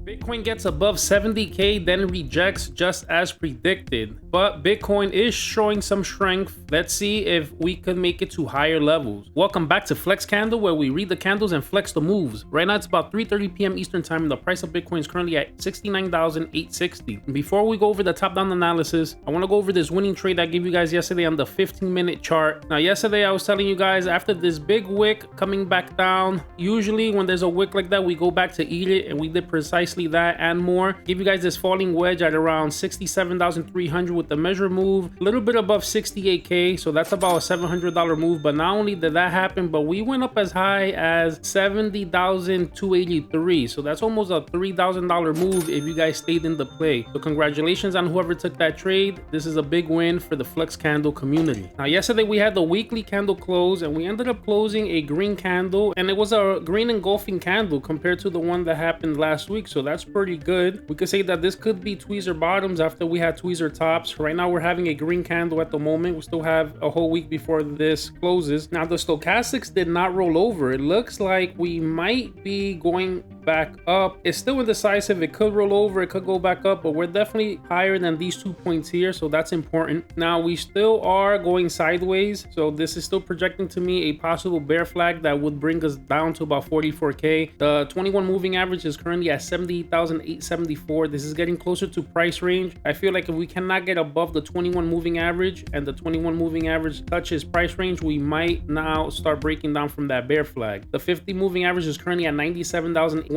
Bitcoin gets above 70K, then rejects just as predicted. But Bitcoin is showing some strength. Let's see if we could make it to higher levels. Welcome back to FlexCandle, where we read the candles and flex the moves. Right now it's about 3:30 p.m. Eastern time, and the price of Bitcoin is currently at $69,860. Before we go over the top-down analysis, I want to go over this winning trade I gave you guys yesterday on the 15-minute chart. Now, yesterday I was telling you guys, after this big wick coming back down, usually when there's a wick like that, we go back to eat it, and we did precisely that and more. Give you guys this falling wedge at around 67,300 with the measure move, a little bit above 68K, so that's about a $700 move. But not only did that happen, but we went up as high as 70,283, so that's almost a $3,000 move if you guys stayed in the play. So congratulations on whoever took that trade. This is a big win for the FlexCandle community. Now, yesterday we had the weekly candle close, and we ended up closing a green candle, and it was a green engulfing candle compared to the one that happened last week, so that's pretty good. We could say that this could be tweezer bottoms after we had tweezer tops. Right now we're having a green candle at the moment. We still have a whole week before this closes. Now, the stochastics did not roll over. It looks like we might be going back up. It's still indecisive. It could roll over, it could go back up, but we're definitely higher than these 2 points here, so that's important. Now, we still are going sideways, so this is still projecting to me a possible bear flag that would bring us down to about 44K. The 21 moving average is currently at 78,874. This is getting closer to price range. I feel like if we cannot get above the 21 moving average and the 21 moving average touches price range, we might now start breaking down from that bear flag. The 50 moving average is currently at 97,181.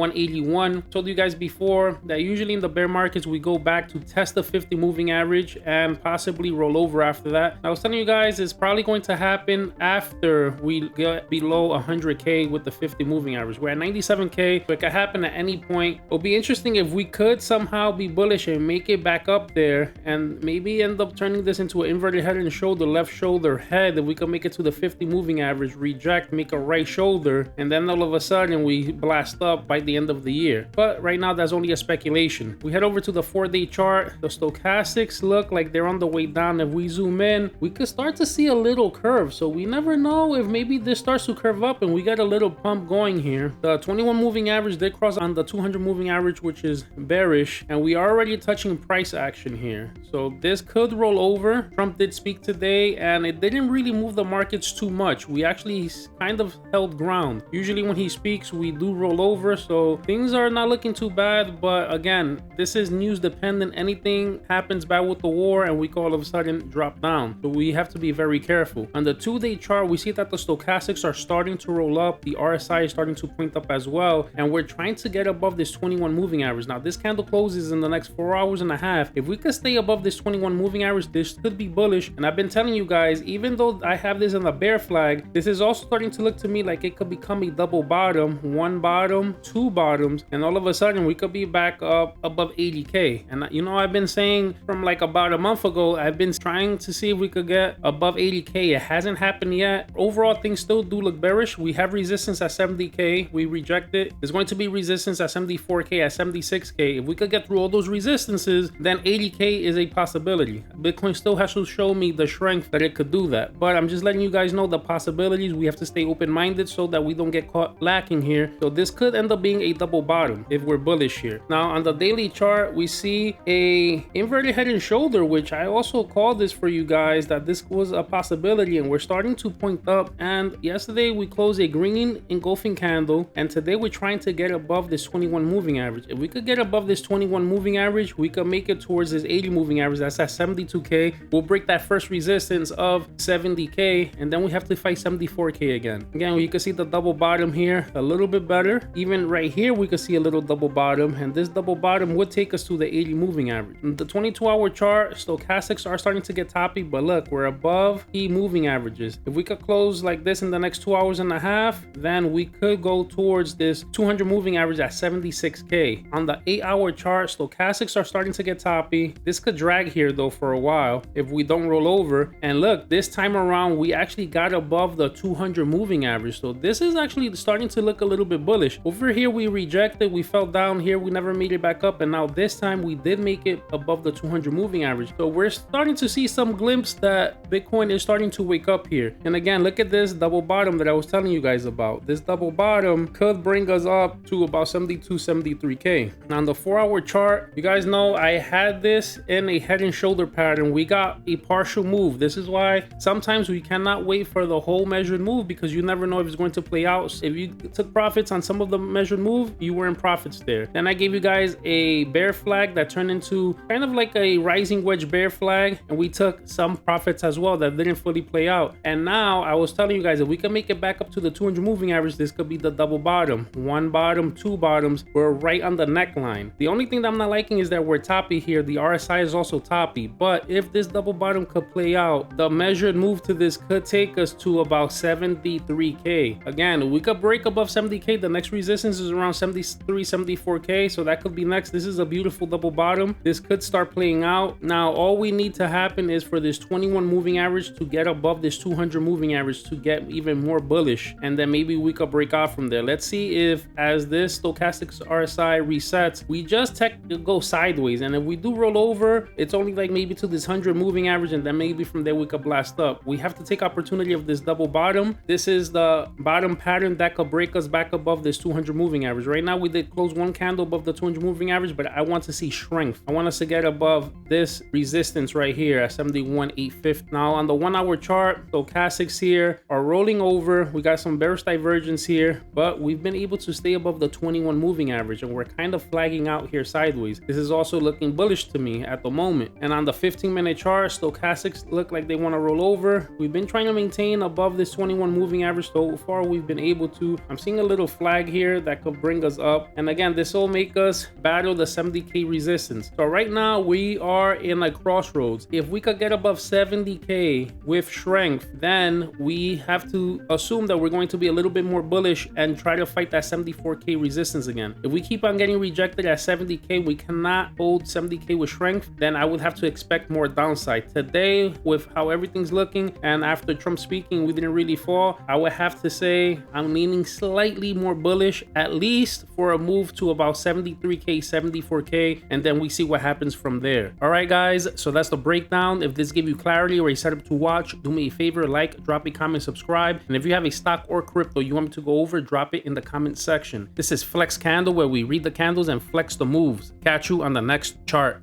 Told you guys before that usually in the bear markets we go back to test the 50 moving average and possibly roll over after that. I was telling you guys it's probably going to happen after we get below 100K with the 50 moving average. We're at 97K, so it could happen at any point. It'll be interesting if we could somehow be bullish and make it back up there and maybe end up turning this into an inverted head and shoulder, left shoulder head. If we could make it to the 50 moving average, reject, make a right shoulder, and then all of a sudden we blast up by the end of the year. But right now that's only a speculation. We head over to the 4-day chart. The stochastics look like they're on the way down. If we zoom in, we could start to see a little curve, so we never know if maybe this starts to curve up and we got a little pump going here. The 21 moving average did cross on the 200 moving average, which is bearish, and we are already touching price action here, so this could roll over. Trump did speak today, and it didn't really move the markets too much. We actually kind of held ground. Usually when he speaks we do roll over, so things are not looking too bad. But again, this is news dependent. Anything happens bad with the war and we could all of a sudden drop down, so we have to be very careful. On the 2-day chart, we see that the stochastics are starting to roll up. The RSI is starting to point up as well, and we're trying to get above this 21 moving average. Now, this candle closes in the next 4 hours and a half. If we could stay above this 21 moving average, this could be bullish. And I've been telling you guys, even though I have this in the bear flag, this is also starting to look to me like it could become a double bottom, one bottom, two bottoms, and all of a sudden we could be back up above 80K. And you know, I've been saying from like about a month ago, I've been trying to see if we could get above 80K. It hasn't happened yet. Overall, things still do look bearish. We have resistance at 70K. We reject it. There's going to be resistance at 74K, at 76K. If we could get through all those resistances, then 80K is a possibility. Bitcoin still has to show me the strength that it could do that. But I'm just letting you guys know the possibilities. We have to stay open-minded so that we don't get caught lacking here. So this could end up being a double bottom if we're bullish here. Now, on the daily chart, we see a inverted head and shoulder, which I also called this for you guys that this was a possibility, and we're starting to point up. And yesterday we closed a green engulfing candle, and today we're trying to get above this 21 moving average. If we could get above this 21 moving average, we could make it towards this 80 moving average. That's at 72K. We'll break that first resistance of 70K, and then we have to fight 74K again. Again, you can see the double bottom here a little bit better. Even right here we could see a little double bottom, and this double bottom would take us to the 80 moving average. In the 22-hour chart, stochastics are starting to get toppy, but look, we're above key moving averages. If we could close like this in the next 2 hours and a half, then we could go towards this 200 moving average at 76K. On the 8-hour chart, stochastics are starting to get toppy. This could drag here though for a while if we don't roll over. And look, this time around we actually got above the 200 moving average, so this is actually starting to look a little bit bullish. Over here here we rejected, we fell down here, we never made it back up, and now this time we did make it above the 200 moving average. So we're starting to see some glimpse that Bitcoin is starting to wake up here. And again, look at this double bottom that I was telling you guys about. This double bottom could bring us up to about 72, 73K. Now on the 4-hour chart, you guys know I had this in a head and shoulder pattern. We got a partial move. This is why sometimes we cannot wait for the whole measured move, because you never know if it's going to play out. If you took profits on some of the measured move, you were in profits there. Then I gave you guys a bear flag that turned into kind of like a rising wedge bear flag, and we took some profits as well that didn't fully play out. And now I was telling you guys, if we can make it back up to the 200 moving average, this could be the double bottom. One bottom, two bottoms. We're right on the neckline. The only thing that I'm not liking is that we're toppy here. The RSI is also toppy, but if this double bottom could play out, the measured move to this could take us to about 73K. Again, we could break above 70K. The next resistance is around 73, 74K, so that could be next. This is a beautiful double bottom. This could start playing out. Now all we need to happen is for this 21 moving average to get above this 200 moving average to get even more bullish, and then maybe we could break off from there. Let's see if as this stochastic RSI resets, we just go sideways, and if we do roll over, it's only like maybe to this 100 moving average, and then maybe from there we could blast up. We have to take opportunity of this double bottom. This is the bottom pattern that could break us back above this 200 moving average. Right now we did close one candle above the 200 moving average, but I want to see strength. I want us to get above this resistance right here at 71,850. Now on the 1-hour chart, stochastics here are rolling over. We got some bearish divergence here, but we've been able to stay above the 21 moving average, and we're kind of flagging out here sideways. This is also looking bullish to me at the moment. And on the 15-minute chart, stochastics look like they want to roll over. We've been trying to maintain above this 21 moving average. So far we've been able to. I'm seeing a little flag here that could bring us up, and again, this will make us battle the 70K resistance. So right now we are in a crossroads. If we could get above 70K with strength, then we have to assume that we're going to be a little bit more bullish and try to fight that 74K resistance again. If we keep on getting rejected at 70K, we cannot hold 70K with strength, then I would have to expect more downside. Today, with how everything's looking, and after Trump speaking, we didn't really fall. I would have to say I'm leaning slightly more bullish, at least for a move to about 73K, 74K, and then we see what happens from there. All right, guys, so that's the breakdown. If this gave you clarity or a setup to watch, do me a favor, like, drop a comment, subscribe, and if you have a stock or crypto you want me to go over, drop it in the comment section. This is FlexCandle, where we read the candles and flex the moves. Catch you on the next chart.